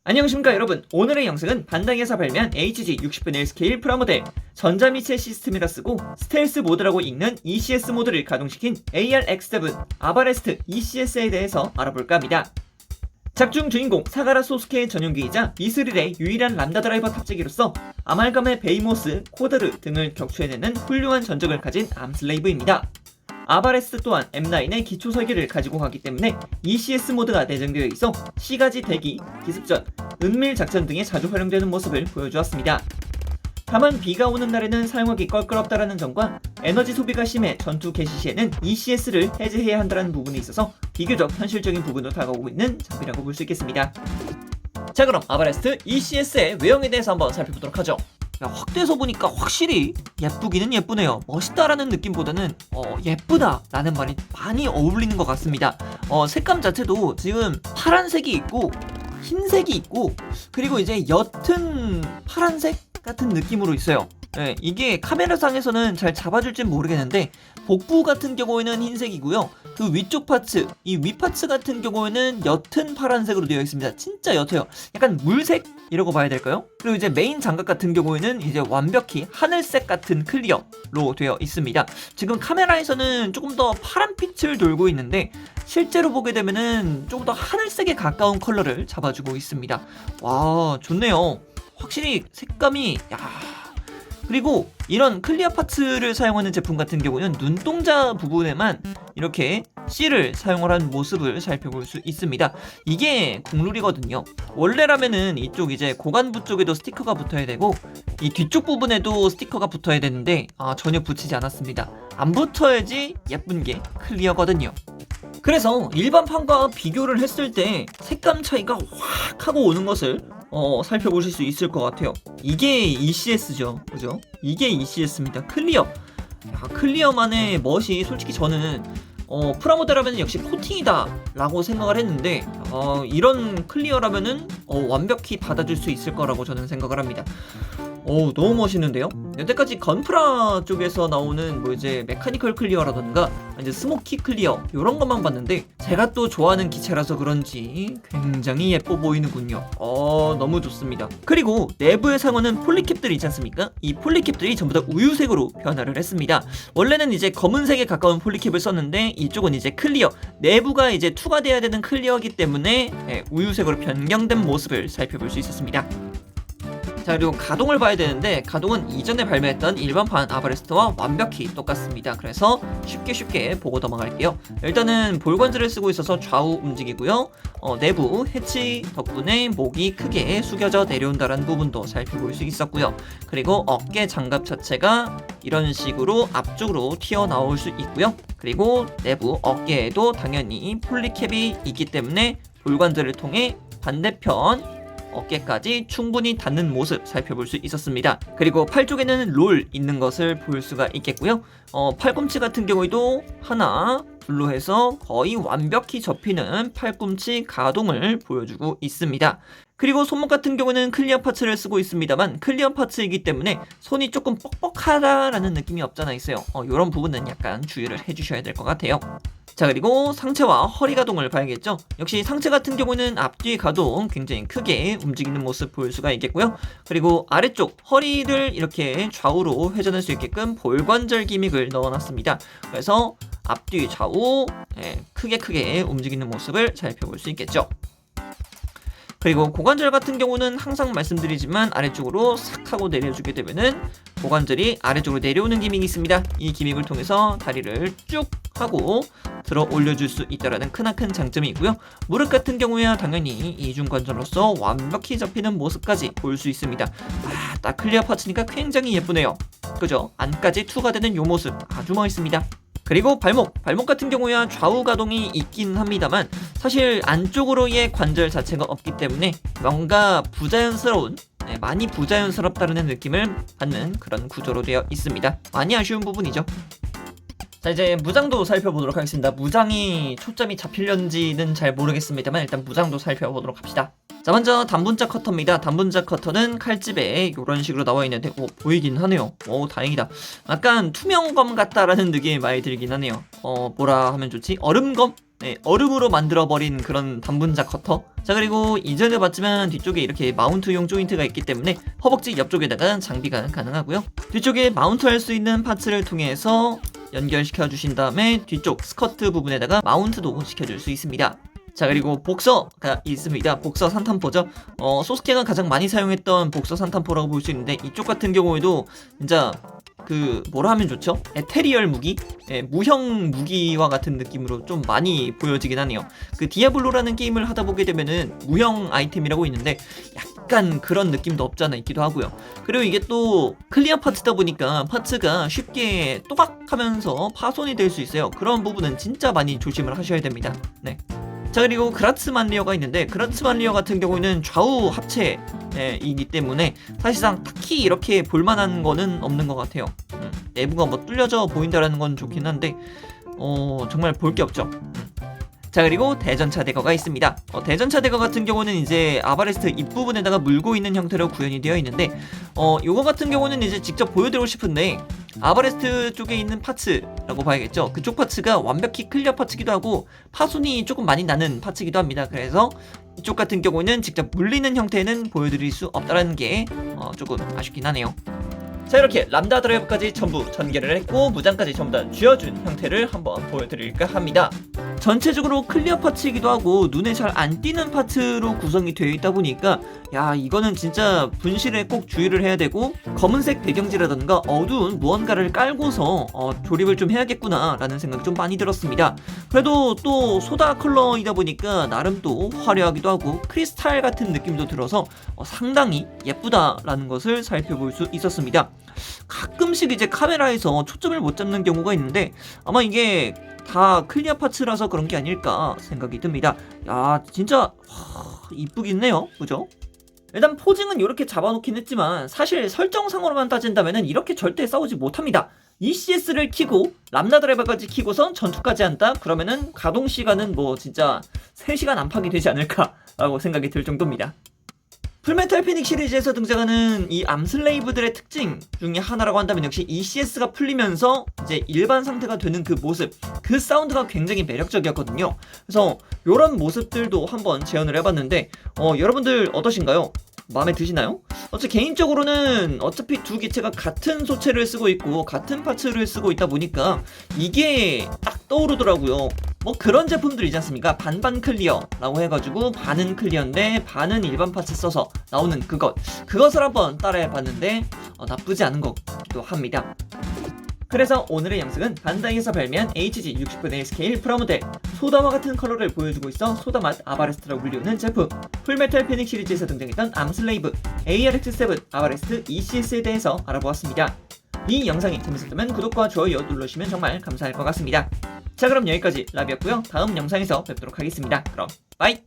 안녕하십니까 여러분. 오늘의 영상은 반다이에서 발매한 HG60분의 1 스케일 프라모델 전자미체 시스템이라 쓰고 스텔스 모드라고 읽는 ECS 모드를 가동시킨 ARX7 아바레스트 ECS에 대해서 알아볼까 합니다. 작중 주인공 사가라 소스케의 전용기이자 미스릴의 유일한 람다 드라이버 탑재기로서 아말감의 베이모스, 코드르 등을 격추해내는 훌륭한 전적을 가진 암슬레이브입니다. 아바레스트 또한 M9의 기초 설계를 가지고 가기 때문에 ECS 모드가 내장되어 있어 시가지 대기, 기습전, 은밀 작전 등에 자주 활용되는 모습을 보여주었습니다. 다만 비가 오는 날에는 사용하기 껄끄럽다라는 점과 에너지 소비가 심해 전투 개시 시에는 ECS를 해제해야 한다는 부분이 있어서 비교적 현실적인 부분으로 다가오고 있는 장비라고 볼 수 있겠습니다. 자, 그럼 아바레스트 ECS의 외형에 대해서 한번 살펴보도록 하죠. 확대해서 보니까 확실히 예쁘기는 예쁘네요. 멋있다라는 느낌보다는 예쁘다 라는 말이 많이 어울리는 것 같습니다. 색감 자체도 지금 파란색이 있고 흰색이 있고 그리고 이제 옅은 파란색 같은 느낌으로 있어요. 네, 이게 카메라상에서는 잘 잡아줄진 모르겠는데 복부 같은 경우에는 흰색이고요. 그 위쪽 파츠, 이 윗파츠 같은 경우에는 옅은 파란색으로 되어 있습니다. 진짜 옅어요. 약간 물색이라고 봐야 될까요? 그리고 이제 메인 장갑 같은 경우에는 이제 완벽히 하늘색 같은 클리어로 되어 있습니다. 지금 카메라에서는 조금 더 파란빛을 돌고 있는데 실제로 보게 되면은 조금 더 하늘색에 가까운 컬러를 잡아주고 있습니다. 와, 좋네요. 확실히 색감이 그리고 이런 클리어 파츠를 사용하는 제품 같은 경우는 눈동자 부분에만 이렇게 C를 사용을 한 모습을 살펴볼 수 있습니다. 이게 국룰이거든요. 원래라면은 이쪽 이제 고관부 쪽에도 스티커가 붙어야 되고 이 뒤쪽 부분에도 스티커가 붙어야 되는데 전혀 붙이지 않았습니다. 안 붙어야지 예쁜 게 클리어거든요. 그래서 일반 판과 비교를 했을 때 색감 차이가 확 하고 오는 것을 살펴보실 수 있을 것 같아요. 이게 ECS죠, 그죠? 이게 ECS입니다. 클리어. 클리어만의 멋이 솔직히 저는 프라모델하면 역시 코팅이다 라고 생각을 했는데 이런 클리어라면은 완벽히 받아줄 수 있을 거라고 저는 생각을 합니다. 너무 멋있는데요? 여태까지 건프라 쪽에서 나오는 뭐 이제 메카니컬 클리어라던가 이제 스모키 클리어 이런 것만 봤는데 제가 또 좋아하는 기체라서 그런지 굉장히 예뻐 보이는군요. 너무 좋습니다. 그리고 내부의 상어는 폴리캡들이 있지 않습니까? 이 폴리캡들이 전부 다 우유색으로 변화를 했습니다. 원래는 이제 검은색에 가까운 폴리캡을 썼는데 이쪽은 이제 클리어, 내부가 이제 투과돼야 되는 클리어이기 때문에 우유색으로 변경된 모습을 살펴볼 수 있었습니다. 자, 그리고 가동을 봐야 되는데 가동은 이전에 발매했던 일반판 아바레스트와 완벽히 똑같습니다. 그래서 쉽게 보고 넘어갈게요. 일단은 볼관절을 쓰고 있어서 좌우 움직이고요. 내부 해치 덕분에 목이 크게 숙여져 내려온다는 부분도 살펴볼 수 있었고요. 그리고 어깨 장갑 자체가 이런 식으로 앞쪽으로 튀어나올 수 있고요. 그리고 내부 어깨에도 당연히 폴리캡이 있기 때문에 볼관절을 통해 반대편 어깨까지 충분히 닿는 모습 살펴볼 수 있었습니다. 그리고 팔 쪽에는 롤 있는 것을 볼 수가 있겠고요. 팔꿈치 같은 경우에도 하나, 둘로 해서 거의 완벽히 접히는 팔꿈치 가동을 보여주고 있습니다. 그리고 손목 같은 경우는 클리어 파츠를 쓰고 있습니다만 클리어 파츠이기 때문에 손이 조금 뻑뻑하다라는 느낌이 없잖아 있어요. 이런 부분은 약간 주의를 해주셔야 될 것 같아요. 자, 그리고 상체와 허리 가동을 봐야겠죠. 역시 상체 같은 경우는 앞뒤 가동 굉장히 크게 움직이는 모습 볼 수가 있겠고요. 그리고 아래쪽 허리를 이렇게 좌우로 회전할 수 있게끔 볼관절 기믹을 넣어놨습니다. 그래서 앞뒤 좌우 크게 움직이는 모습을 살펴볼 수 있겠죠. 그리고 고관절 같은 경우는 항상 말씀드리지만 아래쪽으로 싹 하고 내려주게 되면은 고관절이 아래쪽으로 내려오는 기믹이 있습니다. 이 기믹을 통해서 다리를 쭉 하고 들어 올려줄 수 있다는 크나큰 장점이 있고요. 무릎 같은 경우야 당연히 이중관절로서 완벽히 접히는 모습까지 볼 수 있습니다. 딱 클리어 파츠니까 굉장히 예쁘네요. 그죠? 안까지 투과되는 요 모습 아주 멋있습니다. 그리고 발목 같은 경우야 좌우 가동이 있긴 합니다만 사실 안쪽으로의 관절 자체가 없기 때문에 뭔가 부자연스러운 많이 부자연스럽다는 느낌을 받는 그런 구조로 되어 있습니다. 많이 아쉬운 부분이죠. 자, 이제 무장도 살펴보도록 하겠습니다. 무장이 초점이 잡히려는지는 잘 모르겠습니다만 일단 무장도 살펴보도록 합시다. 자, 먼저 단분자 커터입니다. 단분자 커터는 칼집에 이런 식으로 나와 있는데 보이긴 하네요. 다행이다. 약간 투명검 같다라는 느낌이 많이 들긴 하네요. 뭐라 하면 좋지? 얼음검? 얼음으로 만들어버린 그런 단분자 커터. 자, 그리고 이전에 봤지만 뒤쪽에 이렇게 마운트용 조인트가 있기 때문에 허벅지 옆쪽에다가 장비가 가능하고요. 뒤쪽에 마운트할 수 있는 파츠를 통해서 연결시켜 주신 다음에 뒤쪽 스커트 부분에다가 마운트도 시켜줄 수 있습니다. 자, 그리고 복서가 있습니다. 복서 산탄포죠. 소스케가 가장 많이 사용했던 복서 산탄포라고 볼 수 있는데, 이쪽 같은 경우에도 진짜 뭐라 하면 좋죠? 에테리얼 무기? 무형 무기와 같은 느낌으로 좀 많이 보여지긴 하네요. 디아블로라는 게임을 하다 보게 되면은 무형 아이템이라고 있는데 약간 그런 느낌도 없잖아 있기도 하고요. 그리고 이게 또 클리어 파츠다 보니까 파츠가 쉽게 또박하면서 파손이 될 수 있어요. 그런 부분은 진짜 많이 조심을 하셔야 됩니다. 네. 자, 그리고 그라츠만 리어가 있는데, 그라츠만 리어 같은 경우는 좌우 합체이기 때문에 사실상 딱히 이렇게 볼만한 거는 없는 것 같아요. 내부가 뭐 뚫려져 보인다라는 건 좋긴 한데 정말 볼 게 없죠. 자, 그리고 대전차 대거가 있습니다. 대전차 대거 같은 경우는 이제 아바레스트 입부분에다가 물고 있는 형태로 구현이 되어 있는데, 요거 같은 경우는 이제 직접 보여드리고 싶은데, 아바레스트 쪽에 있는 파츠라고 봐야겠죠. 그쪽 파츠가 완벽히 클리어 파츠기도 하고 파손이 조금 많이 나는 파츠기도 합니다. 그래서 이쪽 같은 경우는 직접 물리는 형태는 보여드릴 수 없다는 게 조금 아쉽긴 하네요. 자, 이렇게 람다 드라이버까지 전부 전개를 했고 무장까지 전부 다 쥐어준 형태를 한번 보여드릴까 합니다. 전체적으로 클리어 파츠이기도 하고 눈에 잘 안 띄는 파츠로 구성이 되어 있다 보니까 야, 이거는 진짜 분실에 꼭 주의를 해야 되고 검은색 배경지라던가 어두운 무언가를 깔고서 조립을 좀 해야겠구나 라는 생각이 좀 많이 들었습니다. 그래도 또 소다 컬러이다 보니까 나름 또 화려하기도 하고 크리스탈 같은 느낌도 들어서 상당히 예쁘다라는 것을 살펴볼 수 있었습니다. 가끔씩 이제 카메라에서 초점을 못 잡는 경우가 있는데 아마 이게 다 클리어 파츠라서 그런 게 아닐까 생각이 듭니다. 야, 진짜 이쁘긴 해요. 그죠? 일단 포징은 이렇게 잡아놓긴 했지만 사실 설정상으로만 따진다면 이렇게 절대 싸우지 못합니다. ECS를 키고 람다 드라이버까지 키고선 전투까지 한다? 그러면은 가동시간은 뭐 진짜 3시간 안팎이 되지 않을까라고 생각이 들 정도입니다. 풀메탈 피닉 시리즈에서 등장하는 이 암슬레이브들의 특징 중에 하나라고 한다면 역시 ECS가 풀리면서 이제 일반 상태가 되는 그 모습, 그 사운드가 굉장히 매력적이었거든요. 그래서 이런 모습들도 한번 재현을 해봤는데 여러분들 어떠신가요? 마음에 드시나요? 개인적으로는 어차피 두 기체가 같은 소체를 쓰고 있고 같은 파츠를 쓰고 있다 보니까 이게 딱 떠오르더라고요. 뭐 그런 제품들 있지 않습니까? 반반 클리어라고 해가지고 반은 클리어인데 반은 일반 파츠 써서 나오는 그것을 한번 따라해봤는데 나쁘지 않은 것 같기도 합니다. 그래서 오늘의 영상은 반다이에서 발매한 HG 60분의 스케일 프라모델 소다와 같은 컬러를 보여주고 있어 소다맛 아바레스트라고 불리우는 제품 풀메탈 피닉 시리즈에서 등장했던 암슬레이브 ARX7 아바레스트 ECS에 대해서 알아보았습니다. 이 영상이 재밌었다면 구독과 좋아요 눌러주시면 정말 감사할 것 같습니다. 자, 그럼 여기까지 라비였고요. 다음 영상에서 뵙도록 하겠습니다. 그럼 바이!